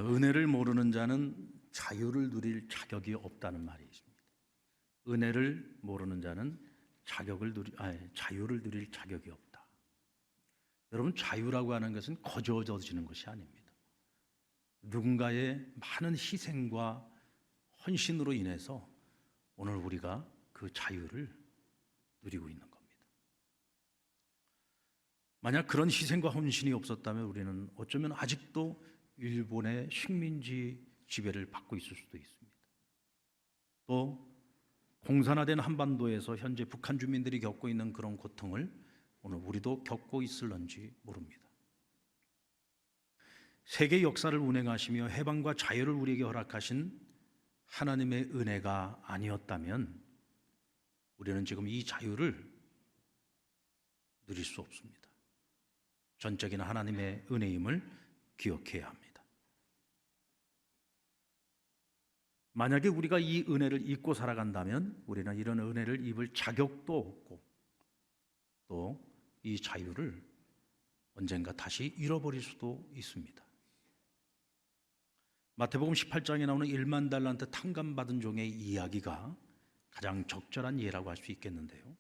은혜를 모르는 자는 자유를 누릴 자격이 없다는 말이 있습니다. 은혜를 모르는 자는 자유를 누릴 자격이 없다. 여러분, 자유라고 하는 것은 거저져지는 것이 아닙니다. 누군가의 많은 희생과 헌신으로 인해서 오늘 우리가 그 자유를 누리고 있는 겁니다. 만약 그런 희생과 헌신이 없었다면 우리는 어쩌면 아직도 일본의 식민지 지배를 받고 있을 수도 있습니다. 또 공산화된 한반도에서 현재 북한 주민들이 겪고 있는 그런 고통을 오늘 우리도 겪고 있을런지 모릅니다. 세계 역사를 운행하시며 해방과 자유를 우리에게 허락하신 하나님의 은혜가 아니었다면 우리는 지금 이 자유를 누릴 수 없습니다. 전적인 하나님의 은혜임을 기억해야 합니다. 만약에 우리가 이 은혜를 잊고 살아간다면 우리는 이런 은혜를 입을 자격도 없고 또 이 자유를 언젠가 다시 잃어버릴 수도 있습니다. 마태복음 18장에 나오는 1만 달란트 탕감받은 종의 이야기가 가장 적절한 예라고 할 수 있겠는데요.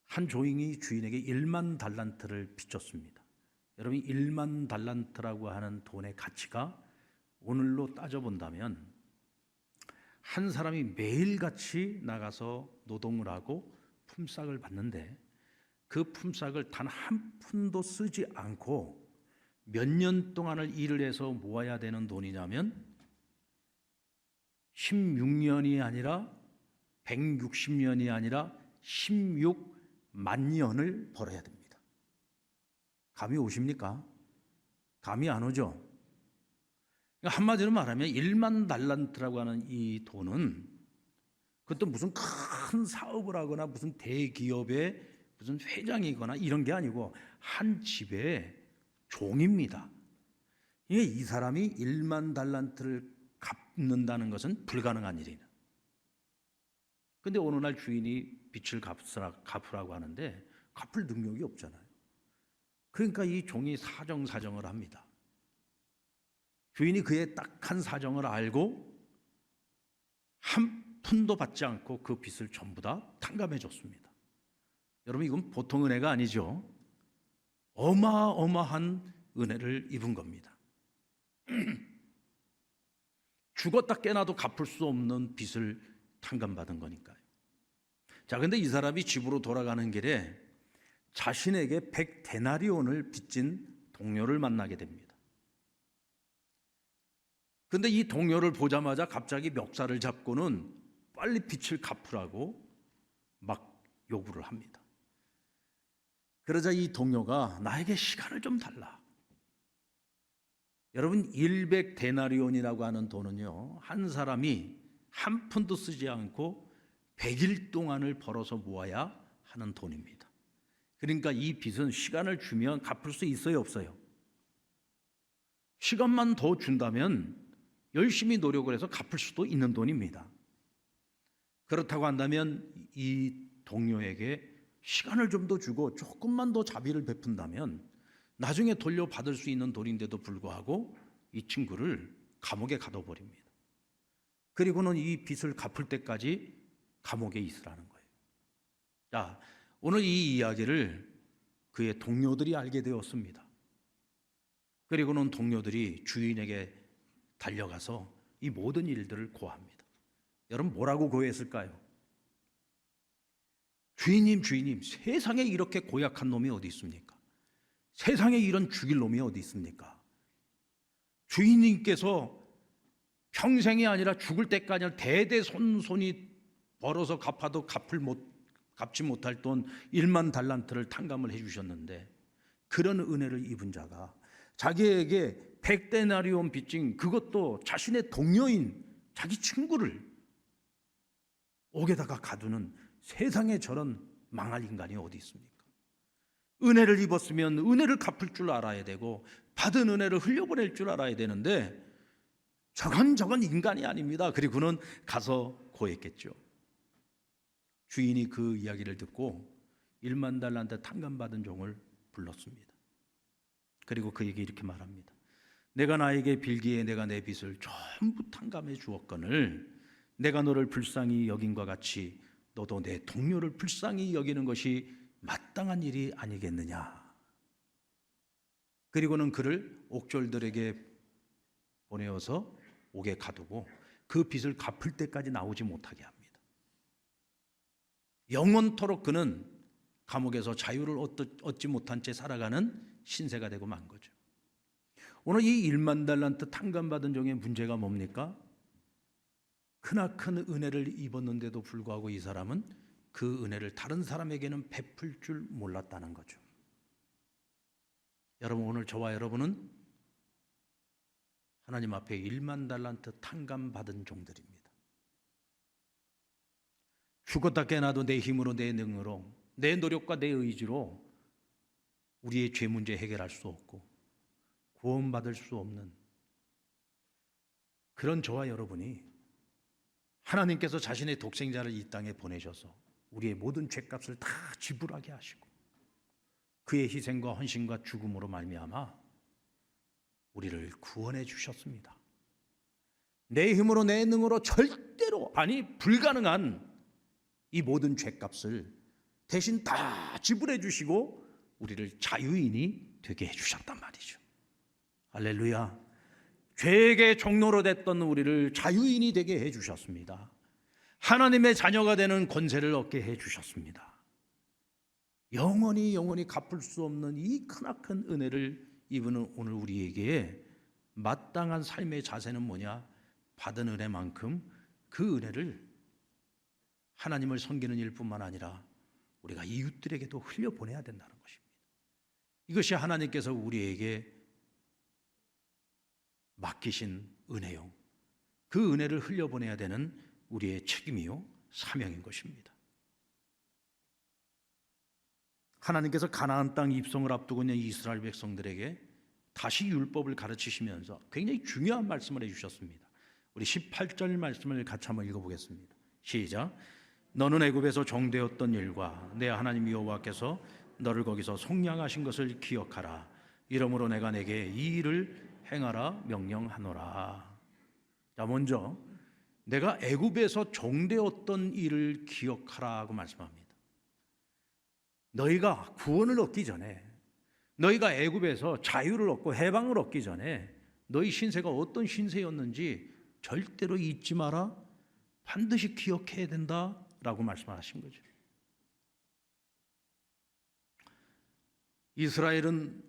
한 종이 주인에게 1만 달란트를 빚졌습니다. 여러분, 1만 달란트라고 하는 돈의 가치가 오늘로 따져본다면 한 사람이 매일같이 나가서 노동을 하고 품삯을 받는데 그 품삯을 단 한 푼도 쓰지 않고 몇 년 동안을 일을 해서 모아야 되는 돈이냐면 16년이 아니라 160년이 아니라 16만 년을 벌어야 됩니다. 감이 오십니까? 감이 안 오죠? 한마디로 말하면 1만 달란트라고 하는 이 돈은 그것도 무슨 큰 사업을 하거나 무슨 대기업의 무슨 회장이거나 이런 게 아니고 한 집의 종입니다. 이 사람이 1만 달란트를 갚는다는 것은 불가능한 일이에요. 그런데 어느 날 주인이 빚을 갚으라고 하는데 갚을 능력이 없잖아요. 그러니까 이 종이 사정을 합니다. 주인이 그의 딱한 사정을 알고 한 푼도 받지 않고 그 빚을 전부 다 탕감해 줬습니다. 여러분, 이건 보통 은혜가 아니죠. 어마어마한 은혜를 입은 겁니다. 죽었다 깨나도 갚을 수 없는 빚을 탕감받은 거니까요. 자, 그런데 이 사람이 집으로 돌아가는 길에 자신에게 100데나리온을 빚진 동료를 만나게 됩니다. 그런데 이 동료를 보자마자 갑자기 멱살을 잡고는 빨리 빚을 갚으라고 막 요구를 합니다. 그러자 이 동료가 나에게 시간을 좀 달라. 여러분, 100데나리온이라고 하는 돈은요, 한 사람이 한 푼도 쓰지 않고 100일 동안을 벌어서 모아야 하는 돈입니다. 그러니까 이 빚은 시간을 주면 갚을 수 있어요, 없어요? 시간만 더 준다면 열심히 노력을 해서 갚을 수도 있는 돈입니다. 그렇다고 한다면 이 동료에게 시간을 좀 더 주고 조금만 더 자비를 베푼다면 나중에 돌려받을 수 있는 돈인데도 불구하고 이 친구를 감옥에 가둬버립니다. 그리고는 이 빚을 갚을 때까지 감옥에 있으라는 거예요. 자, 오늘 이 이야기를 그의 동료들이 알게 되었습니다. 그리고는 동료들이 주인에게 달려가서 이 모든 일들을 고합니다. 여러분, 뭐라고 고했을까요? 주인님, 세상에 이렇게 고약한 놈이 어디 있습니까? 세상에 이런 죽일 놈이 어디 있습니까? 주인님께서 평생이 아니라 죽을 때까지 대대손손이 벌어서 갚아도 갚지 못할 돈 1만 달란트를 탕감을 해주셨는데 그런 은혜를 입은 자가 자기에게 100데나리온 빚진 그것도 자신의 동료인 자기 친구를 옥에다가 가두는 세상에 저런 망할 인간이 어디 있습니까? 은혜를 입었으면 은혜를 갚을 줄 알아야 되고 받은 은혜를 흘려보낼 줄 알아야 되는데 저건 인간이 아닙니다. 그리고는 가서 고했겠죠. 주인이 그 이야기를 듣고 1만 달란트 탕감받은 종을 불렀습니다. 그리고 그에게 이렇게 말합니다. 내가 나에게 빌기에 내가 내 빚을 전부 탕감해 주었거늘 내가 너를 불쌍히 여긴과 같이 너도 내 동료를 불쌍히 여기는 것이 마땅한 일이 아니겠느냐. 그리고는 그를 옥졸들에게 보내어서 옥에 가두고 그 빚을 갚을 때까지 나오지 못하게 합니다. 영원토록 그는 감옥에서 자유를 얻지 못한 채 살아가는 신세가 되고 만 거죠. 오늘 이 1만 달란트 탕감받은 종의 문제가 뭡니까? 크나큰 은혜를 입었는데도 불구하고 이 사람은 그 은혜를 다른 사람에게는 베풀 줄 몰랐다는 거죠. 여러분, 오늘 저와 여러분은 하나님 앞에 1만 달란트 탕감받은 종들입니다. 죽었다 깨어나도 내 힘으로, 내 능으로, 내 노력과 내 의지로 우리의 죄 문제 해결할 수 없고 구원받을 수 없는 그런 저와 여러분이 하나님께서 자신의 독생자를 이 땅에 보내셔서 우리의 모든 죄값을 다 지불하게 하시고 그의 희생과 헌신과 죽음으로 말미암아 우리를 구원해 주셨습니다. 내 힘으로 내 능으로 절대로 불가능한 이 모든 죄값을 대신 다 지불해 주시고 우리를 자유인이 되게 해 주셨단 말이죠. 할렐루야. 죄의 종로로 됐던 우리를 자유인이 되게 해 주셨습니다. 하나님의 자녀가 되는 권세를 얻게 해 주셨습니다. 영원히 갚을 수 없는 이 크나큰 은혜를 이분은 오늘 우리에게 마땅한 삶의 자세는 뭐냐? 받은 은혜만큼 그 은혜를 하나님을 섬기는 일뿐만 아니라 우리가 이웃들에게도 흘려보내야 된다는 것입니다. 이것이 하나님께서 우리에게 맡기신 은혜요, 그 은혜를 흘려보내야 되는 우리의 책임이요 사명인 것입니다. 하나님께서 가나안 땅 입성을 앞두고 있는 이스라엘 백성들에게 다시 율법을 가르치시면서 굉장히 중요한 말씀을 해주셨습니다. 우리 18절 말씀을 같이 한번 읽어보겠습니다. 시작. 너는 애굽에서 종되었던 일과 내 하나님 여호와께서 너를 거기서 속량하신 것을 기억하라. 이러므로 내가 내게 이 일을 행하라 명령하노라. 자, 먼저 내가 애굽에서 종되었던 일을 기억하라고 말씀합니다. 너희가 구원을 얻기 전에, 너희가 애굽에서 자유를 얻고 해방을 얻기 전에 너희 신세가 어떤 신세였는지 절대로 잊지 마라. 반드시 기억해야 된다라고 말씀하신 거죠. 이스라엘은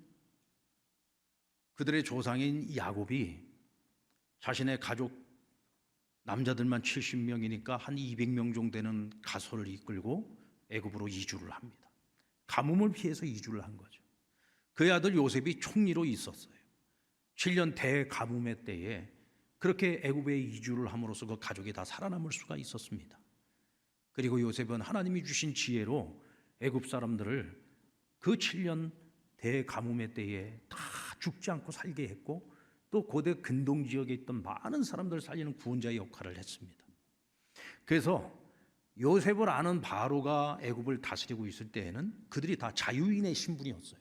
그들의 조상인 야곱이 자신의 가족 남자들만 70명이니까 한 200명 정도 되는 가솔을 이끌고 애굽으로 이주를 합니다. 가뭄을 피해서 이주를 한 거죠. 그의 아들 요셉이 총리로 있었어요. 7년 대가뭄의 때에 그렇게 애굽에 이주를 함으로써 그 가족이 다 살아남을 수가 있었습니다. 그리고 요셉은 하나님이 주신 지혜로 애굽 사람들을 그 7년 대가뭄의 때에 다 죽지 않고 살게 했고 또 고대 근동 지역에 있던 많은 사람들을 살리는 구원자의 역할을 했습니다. 그래서 요셉을 아는 바로가 애굽을 다스리고 있을 때에는 그들이 다 자유인의 신분이었어요.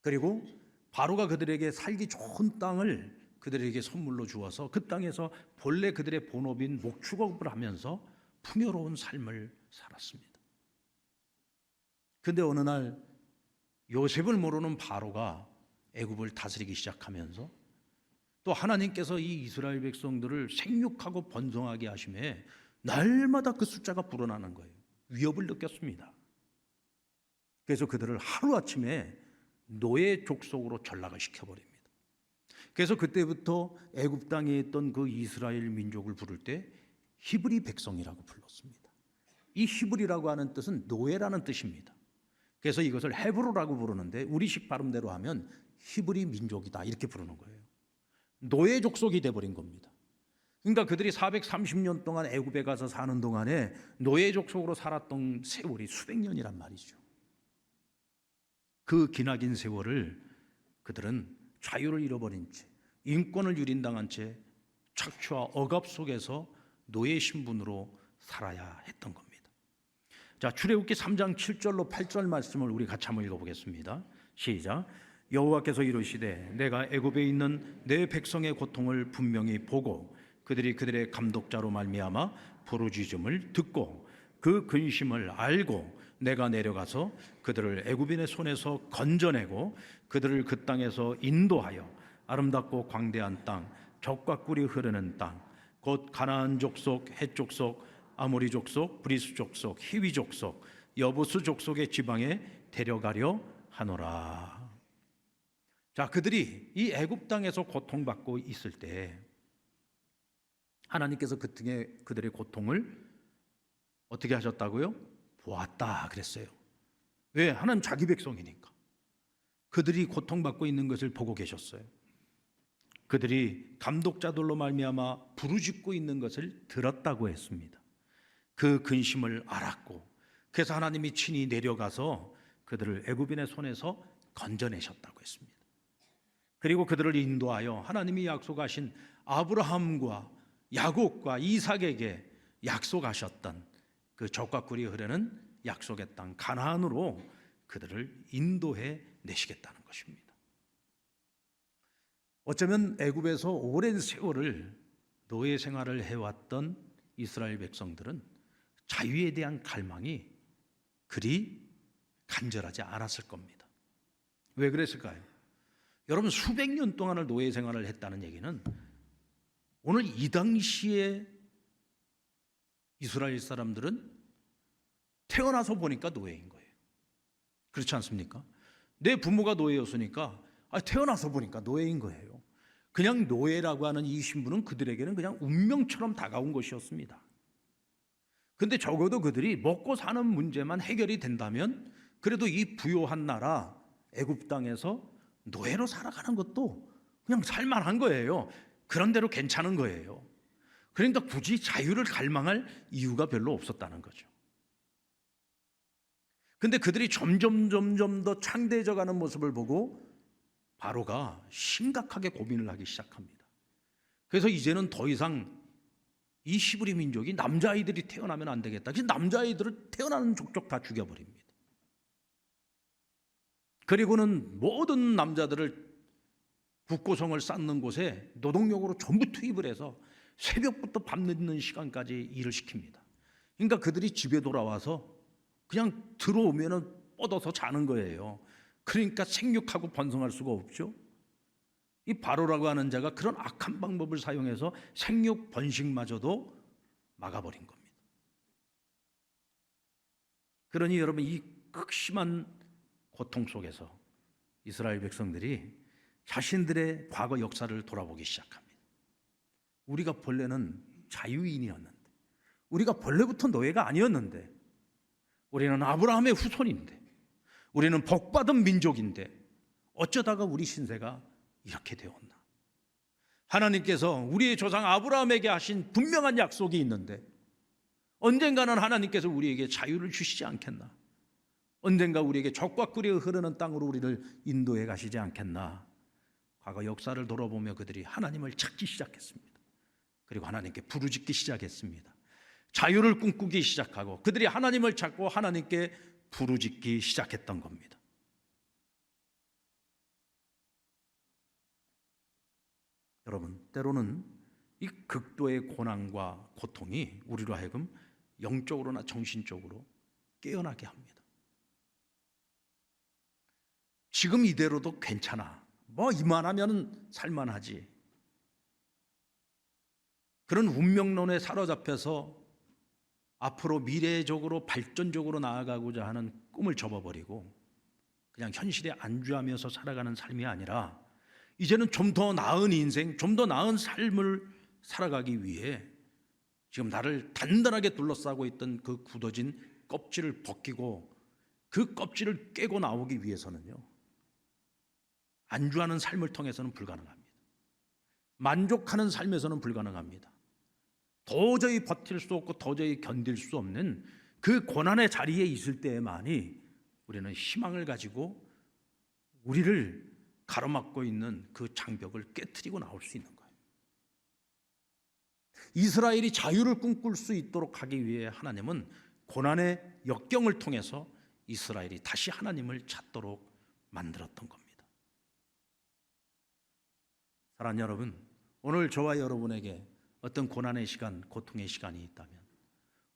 그리고 바로가 그들에게 살기 좋은 땅을 그들에게 선물로 주어서 그 땅에서 본래 그들의 본업인 목축업을 하면서 풍요로운 삶을 살았습니다. 그런데 어느 날 요셉을 모르는 바로가 애굽을 다스리기 시작하면서 또 하나님께서 이 이스라엘 백성들을 생육하고 번성하게 하심에 날마다 그 숫자가 불어나는 거예요. 위협을 느꼈습니다. 그래서 그들을 하루아침에 노예 족속으로 전락을 시켜버립니다. 그래서 그때부터 애굽 땅에 있던 그 이스라엘 민족을 부를 때 히브리 백성이라고 불렀습니다. 이 히브리라고 하는 뜻은 노예라는 뜻입니다. 그래서 이것을 헤브로라고 부르는데 우리식 발음대로 하면 히브리 민족이다 이렇게 부르는 거예요. 노예 족속이 돼버린 겁니다. 그러니까 그들이 430년 동안 애굽에 가서 사는 동안에 노예 족속으로 살았던 세월이 수백 년이란 말이죠. 그 기나긴 세월을 그들은 자유를 잃어버린 채 인권을 유린당한 채 착취와 억압 속에서 노예 신분으로 살아야 했던 겁니다. 자, 출애굽기 3장 7절로 8절 말씀을 우리 같이 한번 읽어보겠습니다. 시작. 여호와께서 이르시되 내가 애굽에 있는 내 백성의 고통을 분명히 보고 그들이 그들의 감독자로 말미암아 부르짖음을 듣고 그 근심을 알고 내가 내려가서 그들을 애굽인의 손에서 건져내고 그들을 그 땅에서 인도하여 아름답고 광대한 땅, 젖과 꿀이 흐르는 땅, 곧 가나안 족속, 헷 족속, 아모리 족속, 브리스 족속, 히위 족속, 여부스 족속의 지방에 데려가려 하노라. 자, 그들이 이 애굽 땅에서 고통받고 있을 때 하나님께서 그 등에 그들의 고통을 어떻게 하셨다고요? 보았다 그랬어요. 왜? 하나님 자기 백성이니까. 그들이 고통받고 있는 것을 보고 계셨어요. 그들이 감독자들로 말미암아 부르짖고 있는 것을 들었다고 했습니다. 그 근심을 알았고 그래서 하나님이 친히 내려가서 그들을 애굽인의 손에서 건져내셨다고 했습니다. 그리고 그들을 인도하여 하나님이 약속하신 아브라함과 야곱과 이삭에게 약속하셨던 그 젖과 꿀이 흐르는 약속의 땅 가나안으로 그들을 인도해 내시겠다는 것입니다. 어쩌면 애굽에서 오랜 세월을 노예 생활을 해왔던 이스라엘 백성들은 자유에 대한 갈망이 그리 간절하지 않았을 겁니다. 왜 그랬을까요? 여러분, 수백 년 동안을 노예 생활을 했다는 얘기는 오늘 이 당시에 이스라엘 사람들은 태어나서 보니까 노예인 거예요. 그렇지 않습니까? 내 부모가 노예였으니까 태어나서 보니까 노예인 거예요. 그냥 노예라고 하는 이 신분은 그들에게는 그냥 운명처럼 다가온 것이었습니다. 근데 적어도 그들이 먹고 사는 문제만 해결이 된다면 그래도 이 부요한 나라 애굽 땅에서 노예로 살아가는 것도 그냥 살만한 거예요. 그런 대로 괜찮은 거예요. 그러니까 굳이 자유를 갈망할 이유가 별로 없었다는 거죠. 근데 그들이 점점 더 창대해져 가는 모습을 보고 바로가 심각하게 고민을 하기 시작합니다. 그래서 이제는 더 이상 이 히브리 민족이 남자아이들이 태어나면 안 되겠다. 그래서 남자아이들을 태어나는 족족 다 죽여버립니다. 그리고는 모든 남자들을 국고성을 쌓는 곳에 노동력으로 전부 투입을 해서 새벽부터 밤늦는 시간까지 일을 시킵니다. 그러니까 그들이 집에 돌아와서 그냥 들어오면은 뻗어서 자는 거예요. 그러니까 생육하고 번성할 수가 없죠. 이 바로라고 하는 자가 그런 악한 방법을 사용해서 생육 번식마저도 막아버린 겁니다. 그러니 여러분, 이 극심한 고통 속에서 이스라엘 백성들이 자신들의 과거 역사를 돌아보기 시작합니다. 우리가 본래는 자유인이었는데, 우리가 본래부터 노예가 아니었는데, 우리는 아브라함의 후손인데, 우리는 복받은 민족인데 어쩌다가 우리 신세가 이렇게 되었나? 하나님께서 우리의 조상 아브라함에게 하신 분명한 약속이 있는데 언젠가는 하나님께서 우리에게 자유를 주시지 않겠나? 언젠가 우리에게 젖과 꿀이 흐르는 땅으로 우리를 인도해 가시지 않겠나? 과거 역사를 돌아보며 그들이 하나님을 찾기 시작했습니다. 그리고 하나님께 부르짖기 시작했습니다. 자유를 꿈꾸기 시작하고 그들이 하나님을 찾고 하나님께 부르짖기 시작했던 겁니다. 여러분, 때로는 이 극도의 고난과 고통이 우리로 하여금 영적으로나 정신적으로 깨어나게 합니다. 지금 이대로도 괜찮아. 뭐 이만하면 살만하지. 그런 운명론에 사로잡혀서 앞으로 미래적으로 발전적으로 나아가고자 하는 꿈을 접어버리고 그냥 현실에 안주하면서 살아가는 삶이 아니라 이제는 좀 더 나은 인생, 좀 더 나은 삶을 살아가기 위해 지금 나를 단단하게 둘러싸고 있던 그 굳어진 껍질을 벗기고 그 껍질을 깨고 나오기 위해서는요, 안주하는 삶을 통해서는 불가능합니다. 만족하는 삶에서는 불가능합니다. 도저히 버틸 수 없고 도저히 견딜 수 없는 그 고난의 자리에 있을 때에만이 우리는 희망을 가지고 우리를 가로막고 있는 그 장벽을 깨트리고 나올 수 있는 거예요. 이스라엘이 자유를 꿈꿀 수 있도록 하기 위해 하나님은 고난의 역경을 통해서 이스라엘이 다시 하나님을 찾도록 만들었던 겁니다. 사랑하는 여러분, 오늘 저와 여러분에게 어떤 고난의 시간, 고통의 시간이 있다면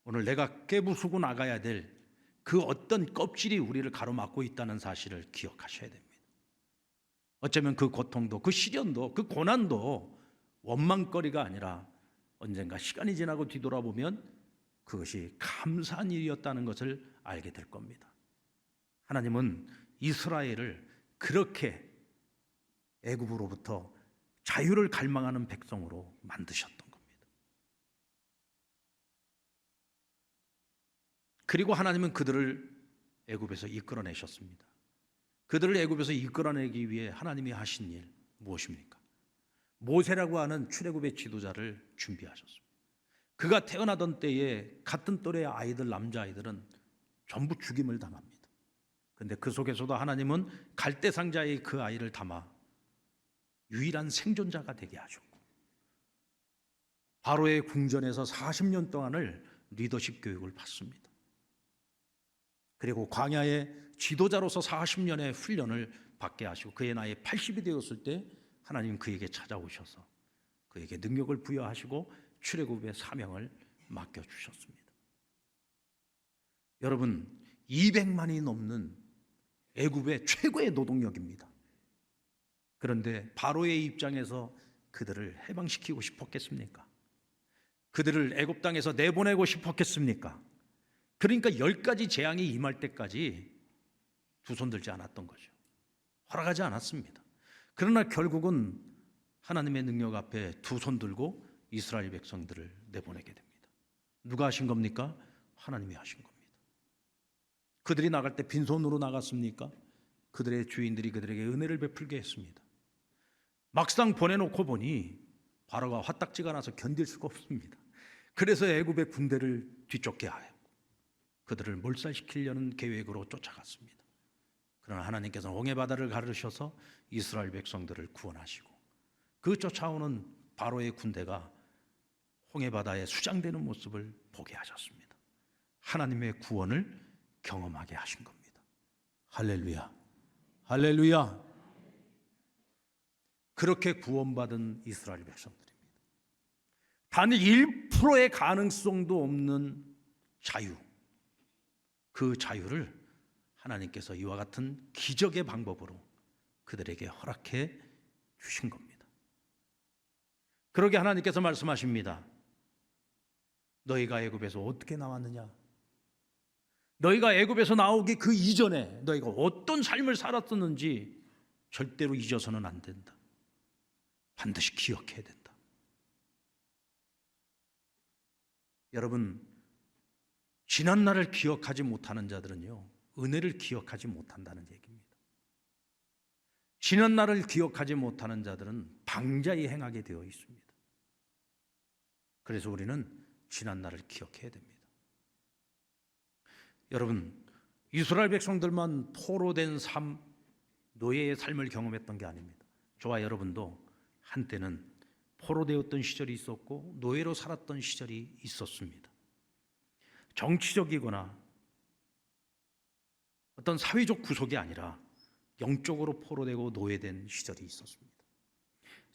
오늘 내가 깨부수고 나가야 될 그 어떤 껍질이 우리를 가로막고 있다는 사실을 기억하셔야 됩니다. 어쩌면 그 고통도, 그 시련도, 그 고난도 원망거리가 아니라 언젠가 시간이 지나고 뒤돌아보면 그것이 감사한 일이었다는 것을 알게 될 겁니다. 하나님은 이스라엘을 그렇게 애굽으로부터 자유를 갈망하는 백성으로 만드셨던 겁니다. 그리고 하나님은 그들을 애굽에서 이끌어내셨습니다. 그들을 애굽에서 이끌어내기 위해 하나님이 하신 일 무엇입니까? 모세라고 하는 출애굽의 지도자를 준비하셨습니다. 그가 태어나던 때에 같은 또래의 아이들, 남자아이들은 전부 죽임을 당합니다. 그런데 그 속에서도 하나님은 갈대상자의 그 아이를 담아 유일한 생존자가 되게 하셨고, 바로의 궁전에서 40년 동안을 리더십 교육을 받습니다. 그리고 광야의 지도자로서 40년의 훈련을 받게 하시고 그의 나이 80이 되었을 때 하나님 그에게 찾아오셔서 그에게 능력을 부여하시고 출애굽의 사명을 맡겨주셨습니다. 여러분, 200만이 넘는 애굽의 최고의 노동력입니다. 그런데 바로의 입장에서 그들을 해방시키고 싶었겠습니까? 그들을 애굽 땅에서 내보내고 싶었겠습니까? 그러니까 10가지 재앙이 임할 때까지 두 손 들지 않았던 거죠. 허락하지 않았습니다. 그러나 결국은 하나님의 능력 앞에 두 손 들고 이스라엘 백성들을 내보내게 됩니다. 누가 하신 겁니까? 하나님이 하신 겁니다. 그들이 나갈 때 빈손으로 나갔습니까? 그들의 주인들이 그들에게 은혜를 베풀게 했습니다. 막상 보내놓고 보니 바로가 화딱지가 나서 견딜 수가 없습니다. 그래서 애굽의 군대를 뒤쫓게 하였고 그들을 몰살시키려는 계획으로 쫓아갔습니다. 그러나 하나님께서는 홍해바다를 가르셔서 이스라엘 백성들을 구원하시고 그 쫓아오는 바로의 군대가 홍해바다에 수장되는 모습을 보게 하셨습니다. 하나님의 구원을 경험하게 하신 겁니다. 할렐루야, 할렐루야. 그렇게 구원받은 이스라엘 백성들입니다. 단 1%의 가능성도 없는 자유, 그 자유를 하나님께서 이와 같은 기적의 방법으로 그들에게 허락해 주신 겁니다. 그러게 하나님께서 말씀하십니다. 너희가 애굽에서 어떻게 나왔느냐? 너희가 애굽에서 나오기 그 이전에 너희가 어떤 삶을 살았었는지 절대로 잊어서는 안 된다. 반드시 기억해야 된다. 여러분, 지난 날을 기억하지 못하는 자들은요, 은혜를 기억하지 못한다는 얘기입니다. 지난 날을 기억하지 못하는 자들은 방자히 행하게 되어 있습니다. 그래서 우리는 지난 날을 기억해야 됩니다. 여러분, 이스라엘 백성들만 포로된 삶, 노예의 삶을 경험했던 게 아닙니다. 저와 여러분도 한때는 포로되었던 시절이 있었고 노예로 살았던 시절이 있었습니다. 정치적이거나 어떤 사회적 구속이 아니라 영적으로 포로되고 노예된 시절이 있었습니다.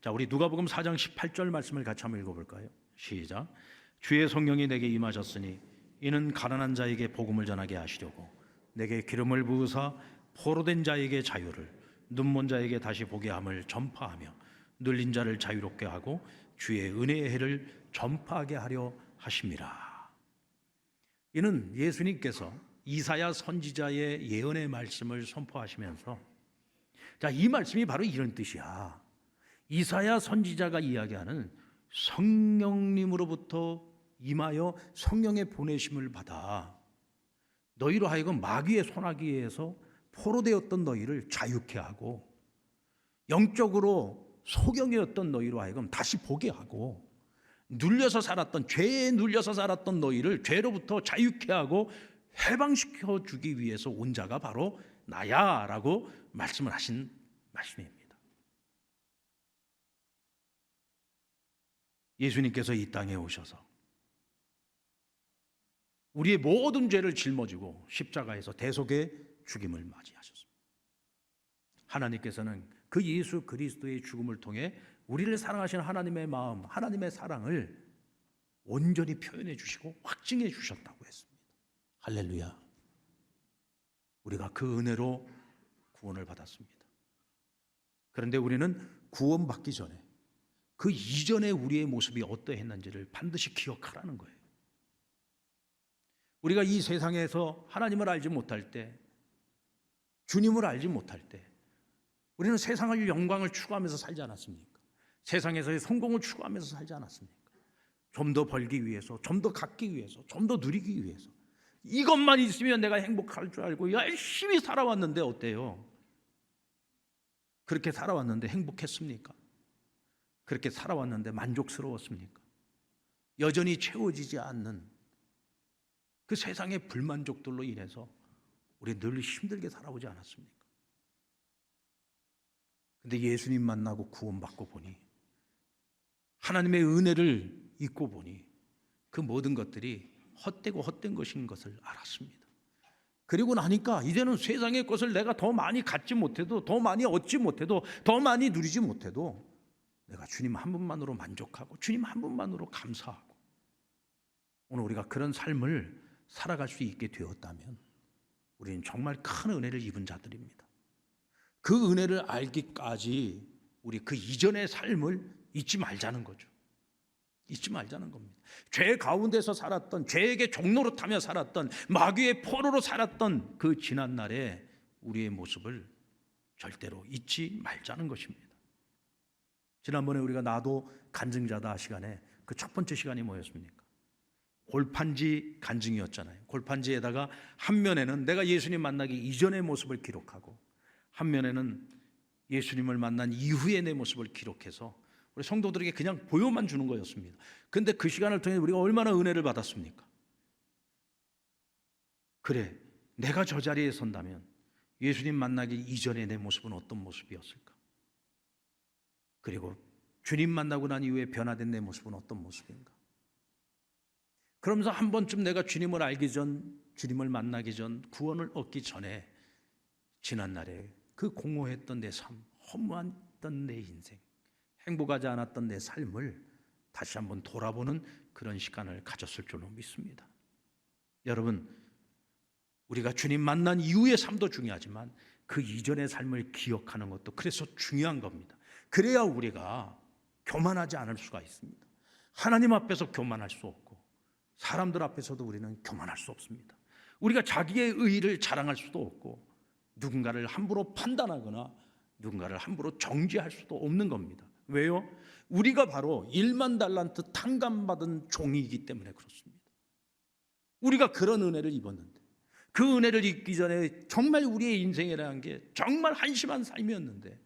자, 우리 누가복음 4장 18절 말씀을 같이 한번 읽어볼까요? 시작. 주의 성령이 내게 임하셨으니 이는 가난한 자에게 복음을 전하게 하시려고 내게 기름을 부으사 포로된 자에게 자유를, 눈먼 자에게 다시 보게 함을 전파하며 눌린 자를 자유롭게 하고 주의 은혜의 해를 전파하게 하려 하심이라. 이는 예수님께서 이사야 선지자의 예언의 말씀을 선포하시면서, 자, 이 말씀이 바로 이런 뜻이야. 이사야 선지자가 이야기하는 성령님으로부터 임하여 성령의 보내심을 받아 너희로 하여금 마귀의 손아귀에서 포로되었던 너희를 자유케 하고 영적으로 소경이었던 너희로 하여금 다시 보게 하고 눌려서 살았던, 죄에 눌려서 살았던 너희를 죄로부터 자유케 하고 해방시켜 주기 위해서 온 자가 바로 나야 라고 말씀을 하신 말씀입니다. 예수님께서 이 땅에 오셔서 우리의 모든 죄를 짊어지고 십자가에서 대속의 죽임을 맞이하셨습니다. 하나님께서는 그 예수 그리스도의 죽음을 통해 우리를 사랑하시는 하나님의 마음, 하나님의 사랑을 온전히 표현해 주시고 확증해 주셨다고 했습니다. 할렐루야. 우리가 그 은혜로 구원을 받았습니다. 그런데 우리는 구원받기 전에 그 이전에 우리의 모습이 어떠했는지를 반드시 기억하라는 거예요. 우리가 이 세상에서 하나님을 알지 못할 때, 주님을 알지 못할 때 우리는 세상의 영광을 추구하면서 살지 않았습니까? 세상에서의 성공을 추구하면서 살지 않았습니까? 좀 더 벌기 위해서, 좀 더 갖기 위해서, 좀 더 누리기 위해서, 이것만 있으면 내가 행복할 줄 알고 열심히 살아왔는데 어때요? 그렇게 살아왔는데 행복했습니까? 그렇게 살아왔는데 만족스러웠습니까? 여전히 채워지지 않는 그 세상의 불만족들로 인해서 우리 늘 힘들게 살아오지 않았습니까? 근데 예수님 만나고 구원받고 보니, 하나님의 은혜를 잊고 보니 그 모든 것들이 헛되고 헛된 것인 것을 알았습니다. 그리고 나니까 이제는 세상의 것을 내가 더 많이 갖지 못해도, 더 많이 얻지 못해도, 더 많이 누리지 못해도 내가 주님 한 분만으로 만족하고 주님 한 분만으로 감사하고, 오늘 우리가 그런 삶을 살아갈 수 있게 되었다면 우리는 정말 큰 은혜를 입은 자들입니다. 그 은혜를 알기까지 우리 그 이전의 삶을 잊지 말자는 거죠. 잊지 말자는 겁니다. 죄 가운데서 살았던, 죄에게 종노릇하며 살았던, 마귀의 포로로 살았던 그 지난 날의 우리의 모습을 절대로 잊지 말자는 것입니다. 지난번에 우리가 나도 간증자다 시간에 그 첫 번째 시간이 뭐였습니까? 골판지 간증이었잖아요. 골판지에다가 한 면에는 내가 예수님 만나기 이전의 모습을 기록하고, 한 면에는 예수님을 만난 이후의 내 모습을 기록해서 우리 성도들에게 그냥 보여만 주는 거였습니다. 그런데 그 시간을 통해 우리가 얼마나 은혜를 받았습니까? 그래, 내가 저 자리에 선다면 예수님 만나기 이전의 내 모습은 어떤 모습이었을까? 그리고 주님 만나고 난 이후에 변화된 내 모습은 어떤 모습인가? 그러면서 한 번쯤 내가 주님을 알기 전, 주님을 만나기 전, 구원을 얻기 전에 지난날에 그 공허했던 내 삶, 허무했던 내 인생, 행복하지 않았던 내 삶을 다시 한번 돌아보는 그런 시간을 가졌을 줄로 믿습니다. 여러분, 우리가 주님 만난 이후의 삶도 중요하지만 그 이전의 삶을 기억하는 것도 그래서 중요한 겁니다. 그래야 우리가 교만하지 않을 수가 있습니다. 하나님 앞에서 교만할 수 없고 사람들 앞에서도 우리는 교만할 수 없습니다. 우리가 자기의 의의를 자랑할 수도 없고 누군가를 함부로 판단하거나 누군가를 함부로 정죄할 수도 없는 겁니다. 왜요? 우리가 바로 1만 달란트 탕감받은 종이기 때문에 그렇습니다. 우리가 그런 은혜를 입었는데, 그 은혜를 입기 전에 정말 우리의 인생이라는 게 정말 한심한 삶이었는데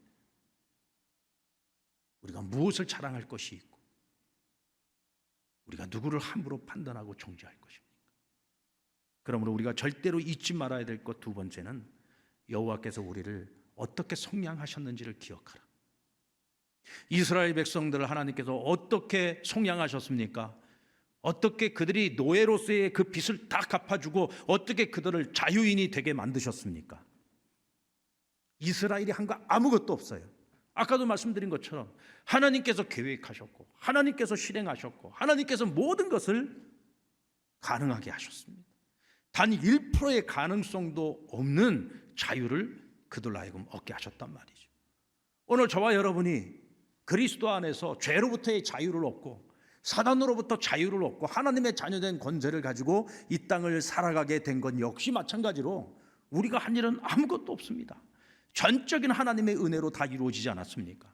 우리가 무엇을 자랑할 것이 있고 우리가 누구를 함부로 판단하고 정죄할 것입니까? 그러므로 우리가 절대로 잊지 말아야 될 것 두 번째는 여호와께서 우리를 어떻게 속량하셨는지를 기억하라. 이스라엘 백성들을 하나님께서 어떻게 속량하셨습니까? 어떻게 그들이 노예로서의 그 빚을 다 갚아주고 어떻게 그들을 자유인이 되게 만드셨습니까? 이스라엘이 한 거 아무것도 없어요. 아까도 말씀드린 것처럼 하나님께서 계획하셨고 하나님께서 실행하셨고 하나님께서 모든 것을 가능하게 하셨습니다. 단 1%의 가능성도 없는 자유를 그들 하여금 얻게 하셨단 말이죠. 오늘 저와 여러분이 그리스도 안에서 죄로부터의 자유를 얻고 사단으로부터 자유를 얻고 하나님의 자녀된 권세를 가지고 이 땅을 살아가게 된 건 역시 마찬가지로 우리가 한 일은 아무것도 없습니다. 전적인 하나님의 은혜로 다 이루어지지 않았습니까?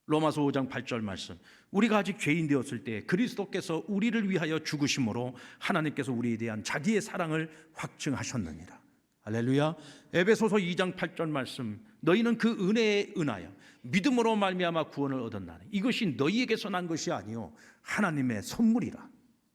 로마서 5장 8절 말씀, 우리가 아직 죄인 되었을 때 그리스도께서 우리를 위하여 죽으심으로 하나님께서 우리에 대한 자기의 사랑을 확증하셨느니라. 할렐루야. 에베소서 2장 8절 말씀, 너희는 그 은혜에 은하여 믿음으로 말미암아 구원을 얻었나니 이것이 너희에게서 난 것이 아니요 하나님의 선물이라.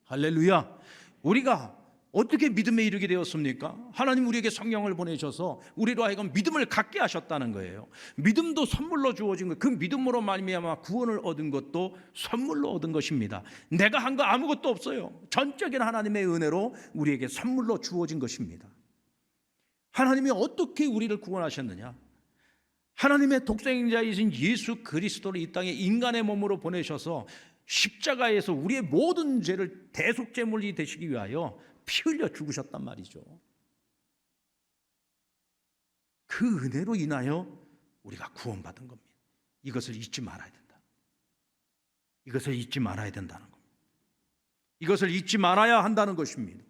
할렐루야. 우리가 어떻게 믿음에 이르게 되었습니까? 하나님 우리에게 성령을 보내셔서 우리로 하여금 믿음을 갖게 하셨다는 거예요. 믿음도 선물로 주어진 거예요. 그 믿음으로 말미암아 구원을 얻은 것도 선물로 얻은 것입니다. 내가 한 거 아무것도 없어요. 전적인 하나님의 은혜로 우리에게 선물로 주어진 것입니다. 하나님이 어떻게 우리를 구원하셨느냐? 하나님의 독생자이신 예수 그리스도를 이 땅에 인간의 몸으로 보내셔서 십자가에서 우리의 모든 죄를 대속제물이 되시기 위하여 피 흘려 죽으셨단 말이죠. 그 은혜로 인하여 우리가 구원받은 겁니다. 이것을 잊지 말아야 된다. 이것을 잊지 말아야 된다는 겁니다. 이것을 잊지 말아야 한다는 것입니다.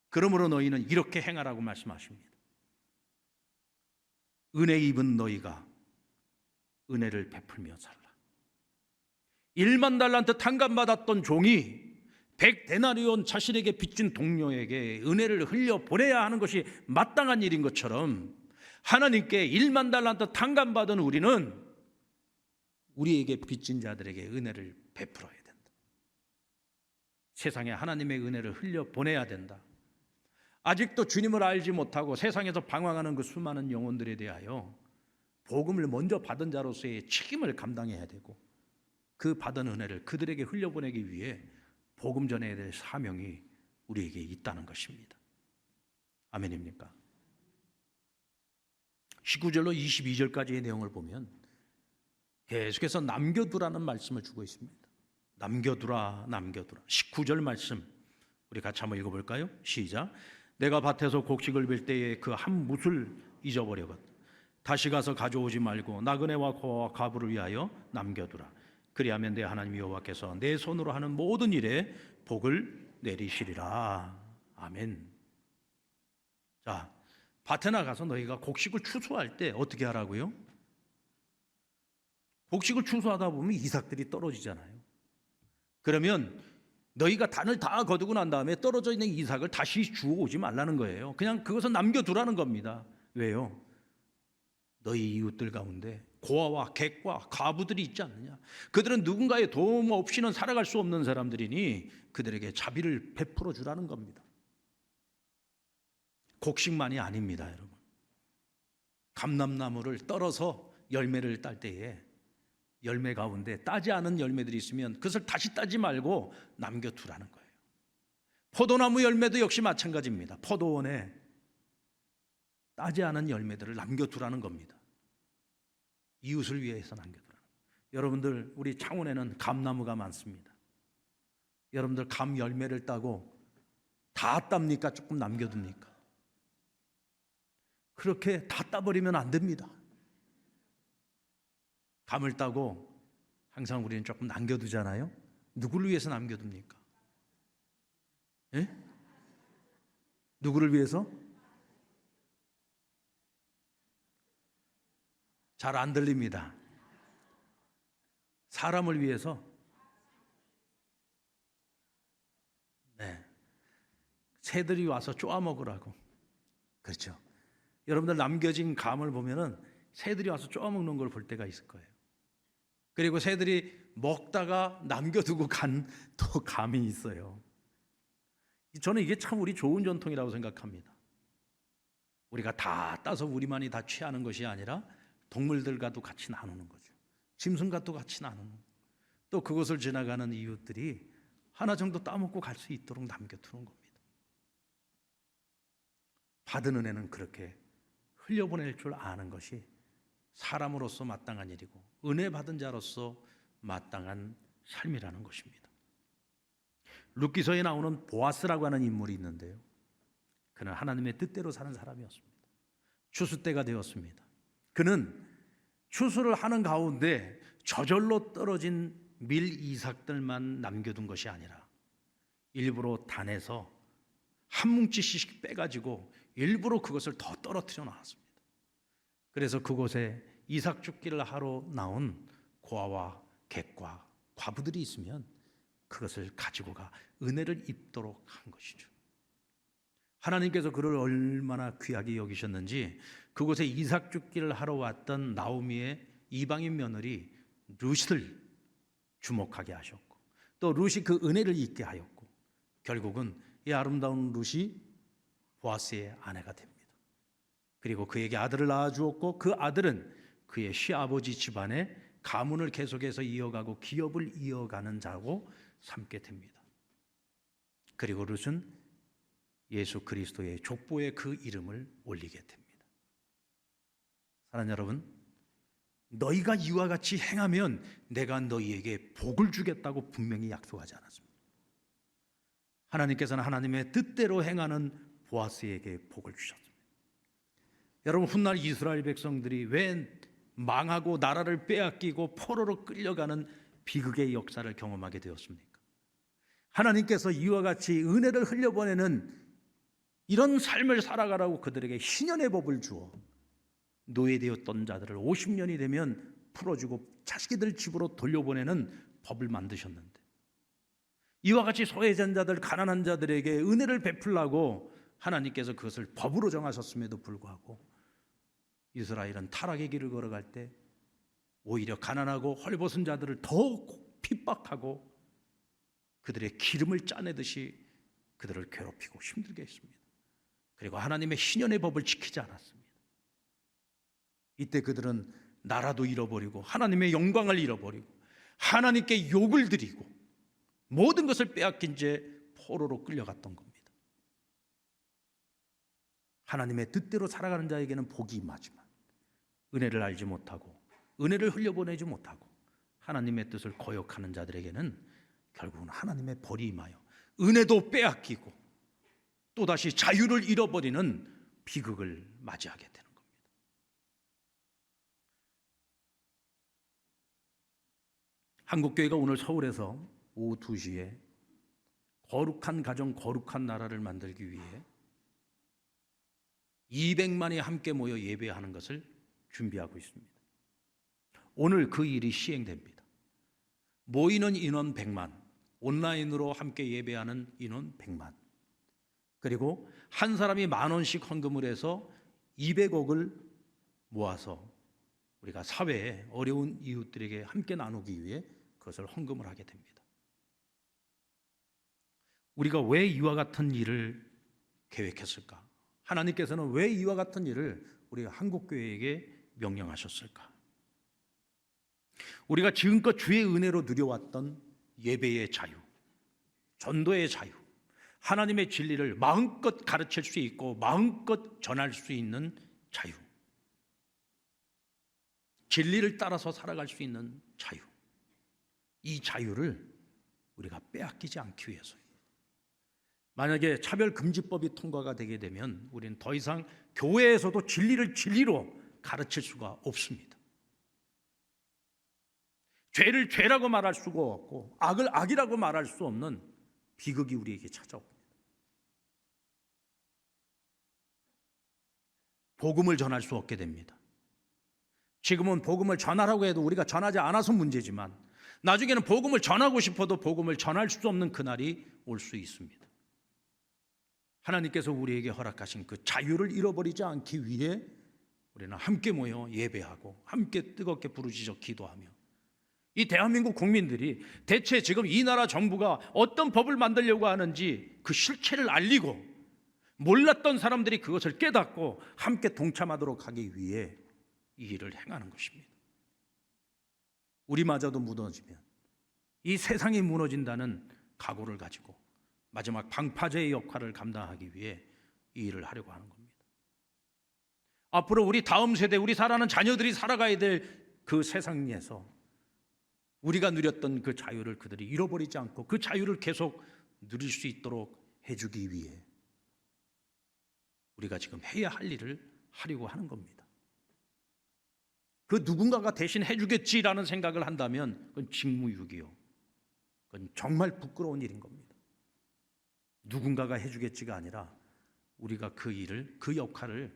그러므로 너희는 이렇게 행하라고 말씀하십니다. 은혜 입은 너희가 은혜를 베풀며 살라. 1만 달란트 탕감받았던 종이 100데나리온 자신에게 빚진 동료에게 은혜를 흘려 보내야 하는 것이 마땅한 일인 것처럼 하나님께 1만 달란트 탕감받은 우리는 우리에게 빚진 자들에게 은혜를 베풀어야 된다. 세상에 하나님의 은혜를 흘려 보내야 된다. 아직도 주님을 알지 못하고 세상에서 방황하는 그 수많은 영혼들에 대하여 복음을 먼저 받은 자로서의 책임을 감당해야 되고 그 받은 은혜를 그들에게 흘려보내기 위해 복음 전해야 될 사명이 우리에게 있다는 것입니다. 아멘입니까? 19절로 22절까지의 내용을 보면 계속해서 남겨두라는 말씀을 주고 있습니다. 남겨두라, 남겨두라. 19절 말씀 우리 같이 한번 읽어볼까요? 시작. 내가 밭에서 곡식을 빌 때에 그 한 뭇을 잊어버려거든. 다시 가서 가져오지 말고 나그네와 고아와 과부를 위하여 남겨두라. 그리하면 내 하나님 여호와께서 내 손으로 하는 모든 일에 복을 내리시리라. 아멘. 자, 밭에 나가서 너희가 곡식을 추수할 때 어떻게 하라고요? 곡식을 추수하다 보면 이삭들이 떨어지잖아요. 그러면 너희가 단을 다 거두고 난 다음에 떨어져 있는 이삭을 다시 주워오지 말라는 거예요. 그냥 그것은 남겨두라는 겁니다. 왜요? 너희 이웃들 가운데 고아와 객과 과부들이 있지 않느냐. 그들은 누군가의 도움 없이는 살아갈 수 없는 사람들이니 그들에게 자비를 베풀어 주라는 겁니다. 곡식만이 아닙니다, 여러분. 감람나무를 떨어서 열매를 딸 때에 열매 가운데 따지 않은 열매들이 있으면 그것을 다시 따지 말고 남겨두라는 거예요. 포도나무 열매도 역시 마찬가지입니다. 포도원에 따지 않은 열매들을 남겨두라는 겁니다. 이웃을 위해서 남겨두라는 거예요. 여러분들 우리 창원에는 감나무가 많습니다. 여러분들 감 열매를 따고 다 땁니까? 조금 남겨둡니까? 그렇게 다 따버리면 안 됩니다. 감을 따고 항상 우리는 조금 남겨두잖아요. 누구를 위해서 남겨둡니까? 예? 누구를 위해서? 잘 안 들립니다. 사람을 위해서? 네. 새들이 와서 쪼아 먹으라고. 그렇죠. 여러분들 남겨진 감을 보면은 새들이 와서 쪼아 먹는 걸 볼 때가 있을 거예요. 그리고 새들이 먹다가 남겨두고 간 또 감이 있어요. 저는 이게 참 우리 좋은 전통이라고 생각합니다. 우리가 다 따서 우리만이 다 취하는 것이 아니라 동물들과도 같이 나누는 거죠. 짐승과도 같이 나누는. 또 그것을 지나가는 이웃들이 하나 정도 따먹고 갈 수 있도록 남겨두는 겁니다. 받은 은혜는 그렇게 흘려보낼 줄 아는 것이 사람으로서 마땅한 일이고 은혜 받은 자로서 마땅한 삶이라는 것입니다. 룻기서에 나오는 보아스라고 하는 인물이 있는데요. 그는 하나님의 뜻대로 사는 사람이었습니다. 추수 때가 되었습니다. 그는 추수를 하는 가운데 저절로 떨어진 밀 이삭들만 남겨둔 것이 아니라 일부러 단에서 한 뭉치씩 빼가지고 일부러 그것을 더 떨어뜨려 놨습니다. 그래서 그곳에 이삭 줍기를 하러 나온 고아와 객과 과부들이 있으면 그것을 가지고 가 은혜를 입도록 한 것이죠. 하나님께서 그를 얼마나 귀하게 여기셨는지 그곳에 이삭 줍기를 하러 왔던 나오미의 이방인 며느리 룻을 주목하게 하셨고 또 룻이 그 은혜를 잊게 하였고 결국은 이 아름다운 룻이 보아스의 아내가 됩니다. 그리고 그에게 아들을 낳아주었고 그 아들은 그의 시아버지 집안의 가문을 계속해서 이어가고 기업을 이어가는 자고 삼게 됩니다. 그리고 룻은 예수 그리스도의 족보에 그 이름을 올리게 됩니다. 사랑하는 여러분, 너희가 이와 같이 행하면 내가 너희에게 복을 주겠다고 분명히 약속하지 않았습니다. 하나님께서는 하나님의 뜻대로 행하는 보아스에게 복을 주셨습니다. 여러분, 훗날 이스라엘 백성들이 왜 망하고 나라를 빼앗기고 포로로 끌려가는 비극의 역사를 경험하게 되었습니까? 하나님께서 이와 같이 은혜를 흘려보내는 이런 삶을 살아가라고 그들에게 희년의 법을 주어 노예되었던 자들을 50년이 되면 풀어주고 자식들 집으로 돌려보내는 법을 만드셨는데, 이와 같이 소외된 자들, 가난한 자들에게 은혜를 베풀라고 하나님께서 그것을 법으로 정하셨음에도 불구하고 이스라엘은 타락의 길을 걸어갈 때 오히려 가난하고 헐벗은 자들을 더 핍박하고 그들의 기름을 짜내듯이 그들을 괴롭히고 힘들게 했습니다. 그리고 하나님의 희년의 법을 지키지 않았습니다. 이때 그들은 나라도 잃어버리고 하나님의 영광을 잃어버리고 하나님께 욕을 드리고 모든 것을 빼앗긴 채 포로로 끌려갔던 겁니다. 하나님의 뜻대로 살아가는 자에게는 복이 임하지만 은혜를 알지 못하고 은혜를 흘려보내지 못하고 하나님의 뜻을 거역하는 자들에게는 결국은 하나님의 벌이 임하여 은혜도 빼앗기고 또다시 자유를 잃어버리는 비극을 맞이하게 되는 겁니다. 한국교회가 오늘 서울에서 오후 2시에 거룩한 가정, 거룩한 나라를 만들기 위해 200만이 함께 모여 예배하는 것을 준비하고 있습니다. 오늘 그 일이 시행됩니다. 모이는 인원 100만, 온라인으로 함께 예배하는 인원 100만, 그리고 한 사람이 10,000원씩 헌금을 해서 200억을 모아서 우리가 사회에 어려운 이웃들에게 함께 나누기 위해 그것을 헌금을 하게 됩니다. 우리가 왜 이와 같은 일을 계획했을까? 하나님께서는 왜 이와 같은 일을 우리 한국교회에게 명령하셨을까? 우리가 지금껏 주의 은혜로 누려왔던 예배의 자유, 전도의 자유, 하나님의 진리를 마음껏 가르칠 수 있고 마음껏 전할 수 있는 자유, 진리를 따라서 살아갈 수 있는 자유, 이 자유를 우리가 빼앗기지 않기 위해서입니다. 만약에 차별금지법이 통과가 되게 되면 우리는 더 이상 교회에서도 진리를 진리로 가르칠 수가 없습니다. 죄를 죄라고 말할 수가 없고 악을 악이라고 말할 수 없는 비극이 우리에게 찾아옵니다. 복음을 전할 수 없게 됩니다. 지금은 복음을 전하라고 해도 우리가 전하지 않아서 문제지만 나중에는 복음을 전하고 싶어도 복음을 전할 수 없는 그날이 올 수 있습니다. 하나님께서 우리에게 허락하신 그 자유를 잃어버리지 않기 위해 우리는 함께 모여 예배하고 함께 뜨겁게 부르짖어 기도하며, 이 대한민국 국민들이 대체 지금 이 나라 정부가 어떤 법을 만들려고 하는지 그 실체를 알리고 몰랐던 사람들이 그것을 깨닫고 함께 동참하도록 하기 위해 이 일을 행하는 것입니다. 우리마저도 무너지면 이 세상이 무너진다는 각오를 가지고 마지막 방파제의 역할을 감당하기 위해 이 일을 하려고 하는 겁니다. 앞으로 우리 다음 세대, 우리 살아가는 자녀들이 살아가야 될 그 세상에서 우리가 누렸던 그 자유를 그들이 잃어버리지 않고 그 자유를 계속 누릴 수 있도록 해주기 위해 우리가 지금 해야 할 일을 하려고 하는 겁니다. 그 누군가가 대신 해주겠지라는 생각을 한다면 그건 직무유기요. 그건 정말 부끄러운 일인 겁니다. 누군가가 해주겠지가 아니라 우리가 그 일을, 그 역할을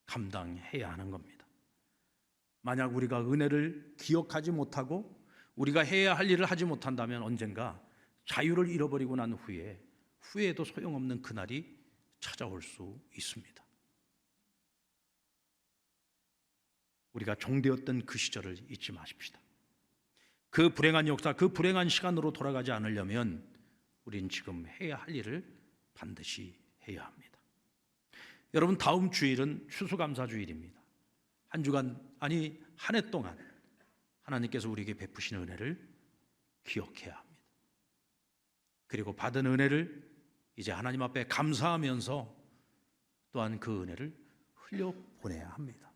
감당해야 하는 겁니다. 만약 우리가 은혜를 기억하지 못하고 우리가 해야 할 일을 하지 못한다면 언젠가 자유를 잃어버리고 난 후에 후회해도 소용없는 그날이 찾아올 수 있습니다. 우리가 종되었던 그 시절을 잊지 마십시다. 그 불행한 역사, 그 불행한 시간으로 돌아가지 않으려면 우린 지금 해야 할 일을 반드시 해야 합니다. 여러분, 다음 주일은 추수감사주일입니다. 한 주간, 아니 한 해 동안 하나님께서 우리에게 베푸신 은혜를 기억해야 합니다. 그리고 받은 은혜를 이제 하나님 앞에 감사하면서 또한 그 은혜를 흘려보내야 합니다.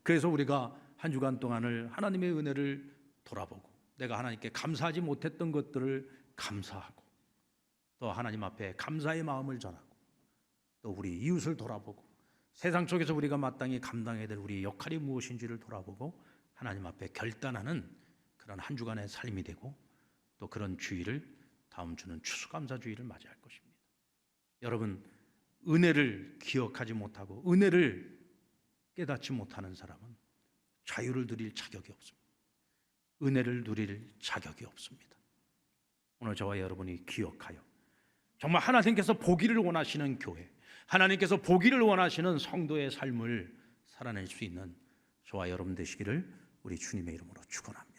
그래서 우리가 한 주간 동안을 하나님의 은혜를 돌아보고 내가 하나님께 감사하지 못했던 것들을 감사하고 또 하나님 앞에 감사의 마음을 전하고 또 우리 이웃을 돌아보고 세상 속에서 우리가 마땅히 감당해야 될 우리 역할이 무엇인지를 돌아보고 하나님 앞에 결단하는 그런 한 주간의 삶이 되고 또 그런 주일을 다음 주는 추수감사주일을 맞이할 것입니다. 여러분, 은혜를 기억하지 못하고 은혜를 깨닫지 못하는 사람은 자유를 누릴 자격이 없습니다. 은혜를 누릴 자격이 없습니다. 오늘 저와 여러분이 기억하여 정말 하나님께서 보기를 원하시는 교회, 하나님께서 보기를 원하시는 성도의 삶을 살아낼 수 있는 저와 여러분 되시기를 우리 주님의 이름으로 축원합니다.